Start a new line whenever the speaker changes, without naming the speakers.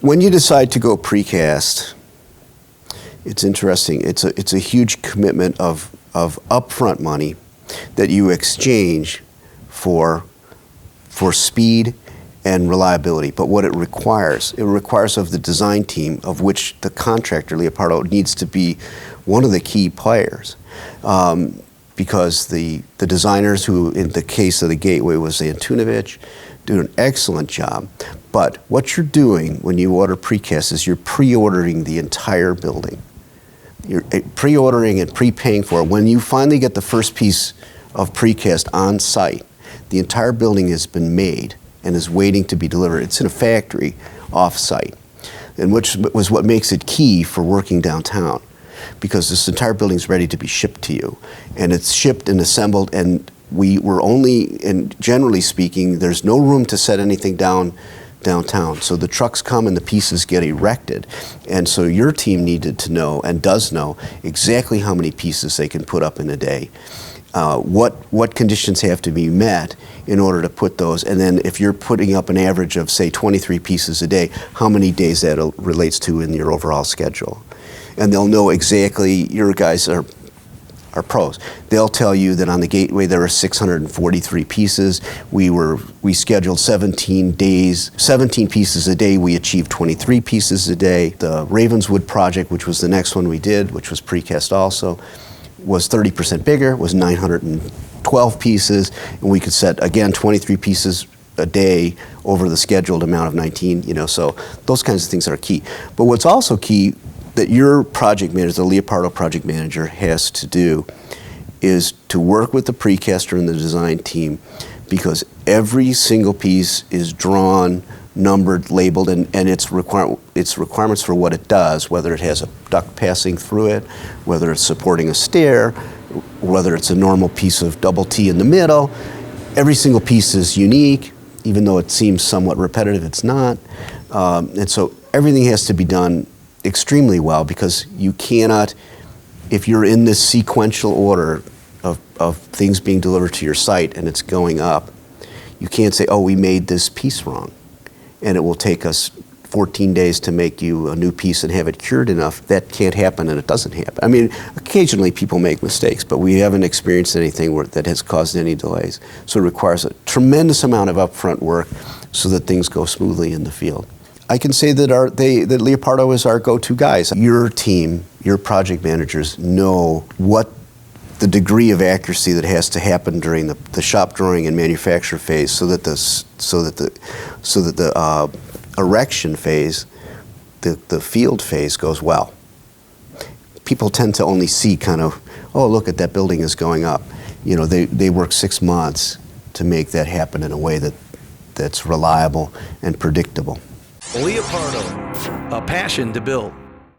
When you decide to go precast, it's interesting. It's a huge commitment of upfront money that you exchange for speed and reliability. But what it requires of the design team, of which the contractor, Leopardo, needs to be one of the key players. Because the designers, who in the case of the gateway was Antunovich, do an excellent job. But what you're doing when you order precast is you're pre-ordering the entire building. You're pre-ordering and pre-paying for it. When you finally get the first piece of precast on site, the entire building has been made and is waiting to be delivered. It's in a factory off-site, and which was what makes it key for working downtown, because this entire building is ready to be shipped to you, and it's shipped and assembled, and we were only, and generally speaking, there's no room to set anything downtown. So the trucks come and the pieces get erected. And so your team needed to know, and does know, exactly how many pieces they can put up in a day. What conditions have to be met in order to put those, and then if you're putting up an average of, say, 23 pieces a day, how many days that relates to in your overall schedule. And they'll know exactly, your guys are pros. They'll tell you that on the gateway there are 643 pieces. We scheduled 17 days, 17 pieces a day. We achieved 23 pieces a day. The Ravenswood project, which was the next one we did, which was precast also, was 30% bigger, was 912 pieces, and we could set, again, 23 pieces a day over the scheduled amount of 19, so those kinds of things are key. But what's also key that your project manager, the Leopardo project manager, has to do is to work with the precaster and the design team, because every single piece is drawn, numbered, labeled, and its requirements for what it does, whether it has a duct passing through it, whether it's supporting a stair, whether it's a normal piece of double T in the middle. Every single piece is unique, even though it seems somewhat repetitive, it's not. And so everything has to be done extremely well, because you cannot, if you're in this sequential order of things being delivered to your site and it's going up, you can't say, oh, we made this piece wrong, and it will take us 14 days to make you a new piece and have it cured enough. That can't happen, and it doesn't happen. I mean, occasionally people make mistakes, but we haven't experienced anything that has caused any delays. So it requires a tremendous amount of upfront work so that things go smoothly in the field. I can say that that Leopardo is our go-to guys. Your team, your project managers, know what the degree of accuracy that has to happen during the shop drawing and manufacture phase, so that the erection phase, the field phase, goes well. People tend to only see kind of, oh, look at that building is going up. They work 6 months to make that happen in a way that's reliable and predictable.
Leopardo, a passion to build.